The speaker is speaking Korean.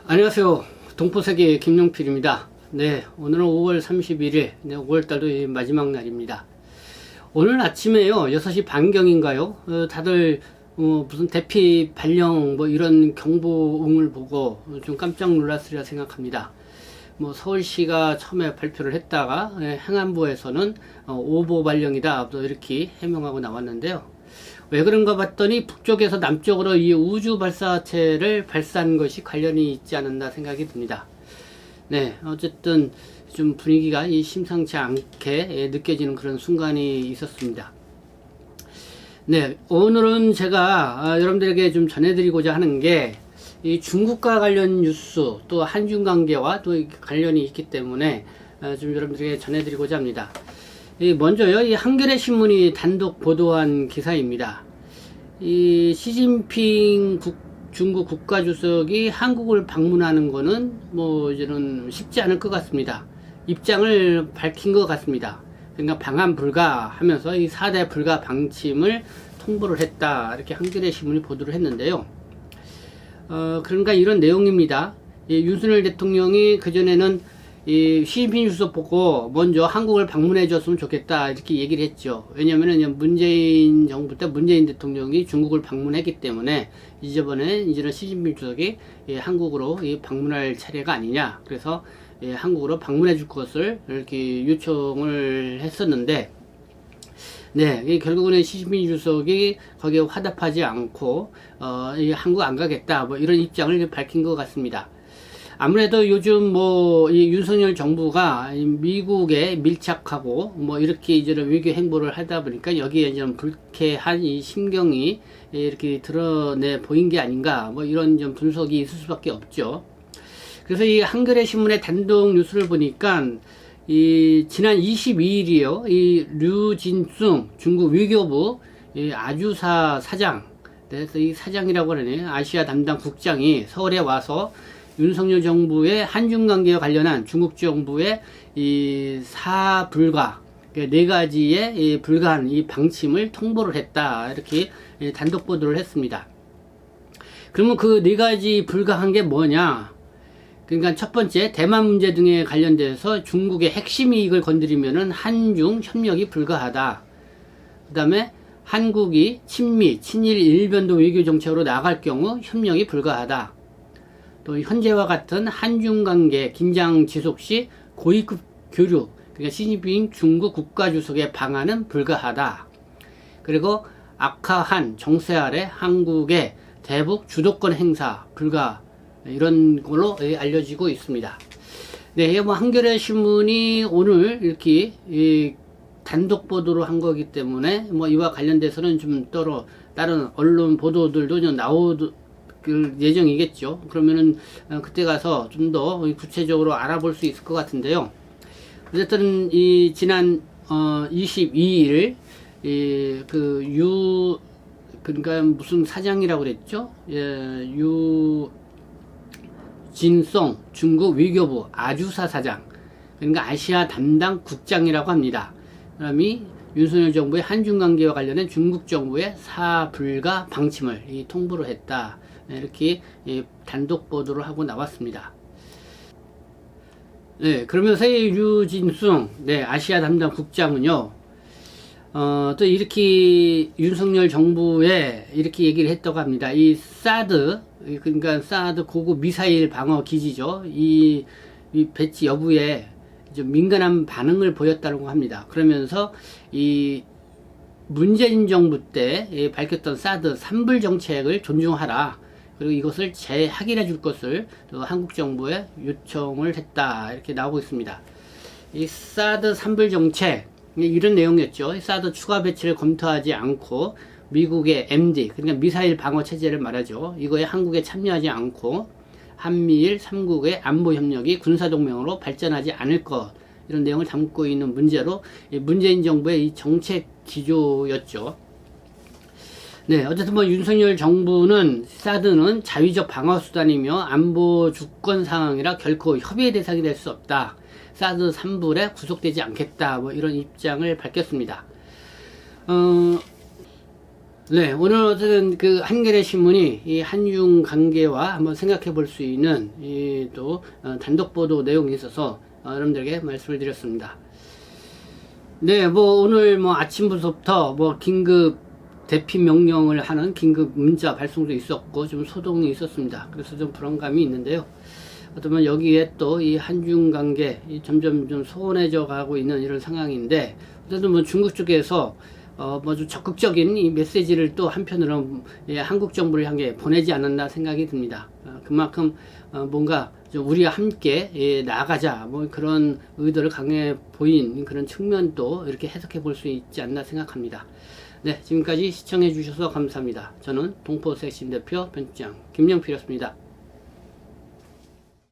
안녕하세요. 동포세계 김용필입니다. 네, 오늘은 5월 31일, 5월달도 마지막 날입니다. 오늘 아침에요, 6시 반경인가요? 다들 무슨 대피 발령 이런 경보음을 보고 좀 깜짝 놀랐으리라 생각합니다. 서울시가 처음에 발표를 했다가 행안부에서는 오보 발령이다 또 이렇게 해명하고 나왔는데요. 왜 그런가 봤더니 북쪽에서 남쪽으로 이 우주 발사체를 발사한 것이 관련이 있지 않았나 생각이 듭니다. 네, 어쨌든 좀 분위기가 심상치 않게 느껴지는 그런 순간이 있었습니다. 네, 오늘은 제가 여러분들에게 좀 전해드리고자 하는 게 이 중국과 관련 뉴스 또 한중 관계와 또 관련이 있기 때문에 좀 여러분들에게 전해드리고자 합니다. 먼저요, 이 한겨레 신문이 단독 보도한 기사입니다. 이 시진핑 중국 국가주석이 한국을 방문하는 거는 이제는 쉽지 않을 것 같습니다. 입장을 밝힌 것 같습니다. 그러니까 방한 불가 하면서 이 4대 불가 방침을 통보를 했다. 이렇게 한겨레 신문이 보도를 했는데요. 그러니까 이런 내용입니다. 윤석열 대통령이 그전에는 이 시진핑 주석 보고 먼저 한국을 방문해 줬으면 좋겠다 이렇게 얘기를 했죠. 왜냐면은 문재인 정부 때 문재인 대통령이 중국을 방문했기 때문에 이제는 시진핑 주석이 한국으로 방문할 차례가 아니냐. 그래서 한국으로 방문해 줄 것을 이렇게 요청을 했었는데, 네, 결국은 시진핑 주석이 거기에 화답하지 않고 한국 안 가겠다 이런 입장을 밝힌 것 같습니다. 아무래도 요즘 이 윤석열 정부가 미국에 밀착하고 이렇게 이제는 외교 행보를 하다 보니까 여기에 이제 불쾌한 이 심경이 이렇게 드러내 보인 게 아닌가 이런 좀 분석이 있을 수밖에 없죠. 그래서 이 한겨레 신문의 단독 뉴스를 보니까 지난 22일이요, 이 류진숭 중국 외교부 아주사 사장, 그래서 이 사장이라고 하네요, 아시아 담당 국장이 서울에 와서 윤석열 정부의 한중 관계와 관련한 중국 정부의 이 사불가, 네 가지의 이 불가한 이 방침을 통보를 했다. 이렇게 단독 보도를 했습니다. 그러면 그 네 가지 불가한 게 뭐냐? 그러니까 첫 번째, 대만 문제 등에 관련돼서 중국의 핵심 이익을 건드리면은 한중 협력이 불가하다. 그 다음에 한국이 친미, 친일 일변도 외교 정책으로 나갈 경우 협력이 불가하다. 또 현재와 같은 한중 관계 긴장 지속 시 고위급 교류, 그러니까 시진핑 중국 국가주석의 방안은 불가하다. 그리고 악화한 정세 아래 한국의 대북 주도권 행사 불가, 이런 걸로 알려지고 있습니다. 네, 한겨레 신문이 오늘 이렇게 단독 보도로 한 거기 때문에 이와 관련돼서는 좀 다른 언론 보도들도 좀 나올 예정이겠죠. 그러면은 그때 가서 좀 더 구체적으로 알아볼 수 있을 것 같은데요. 어쨌든 지난 22일 그러니까 무슨 사장이라고 그랬죠? 진송 중국 외교부 아주사 사장, 그러니까 아시아 담당 국장이라고 합니다. 그럼이 윤석열 정부의 한중 관계와 관련된 중국 정부의 사불가 방침을 통보를 했다. 이렇게 단독 보도를 하고 나왔습니다. 네, 그러면서 류진숭 아시아 담당 국장은요, 또 이렇게 윤석열 정부에 이렇게 얘기를 했다고 합니다. 이 사드, 그러니까 사드 고급 미사일 방어 기지죠. 이 배치 여부에 좀 민감한 반응을 보였다고 합니다. 그러면서 이 문재인 정부 때 밝혔던 사드 3불 정책을 존중하라. 그리고 이것을 재확인해 줄 것을 또 한국 정부에 요청을 했다. 이렇게 나오고 있습니다. 이 사드 3불 정책, 이런 내용이었죠. 사드 추가 배치를 검토하지 않고 미국의 MD, 그러니까 미사일 방어 체제를 말하죠. 이거에 한국에 참여하지 않고 한미일 3국의 안보 협력이 군사동맹으로 발전하지 않을 것, 이런 내용을 담고 있는 문제로 문재인 정부의 이 정책 기조였죠. 네, 어쨌든 윤석열 정부는 사드는 자위적 방어수단이며 안보 주권 상황이라 결코 협의의 대상이 될 수 없다. 사드 3불에 구속되지 않겠다. 이런 입장을 밝혔습니다. 네, 오늘 어쨌든 그 한겨레 신문이 이 한중 관계와 한번 생각해 볼 수 있는 이 또 단독 보도 내용이 있어서 여러분들에게 말씀을 드렸습니다. 네, 뭐 오늘 뭐 아침부터 뭐 긴급 대피 명령을 하는 긴급 문자 발송도 있었고 좀 소동이 있었습니다. 그래서 좀 불안감이 있는데요. 어쩌면 여기에 또 이 한중 관계 점점 좀 소원해져 가고 있는 이런 상황인데, 어쨌든 뭐 중국 쪽에서 뭐 좀 적극적인 이 메시지를 또 한편으로 한국 정부를 향해 보내지 않았나 생각이 듭니다. 그만큼 뭔가 좀 우리와 함께 나아가자 뭐 그런 의도를 강해 보인 그런 측면도 이렇게 해석해 볼 수 있지 않나 생각합니다. 네, 지금까지 시청해 주셔서 감사합니다. 저는 동포 섹신 대표 편집장 김영필이었습니다.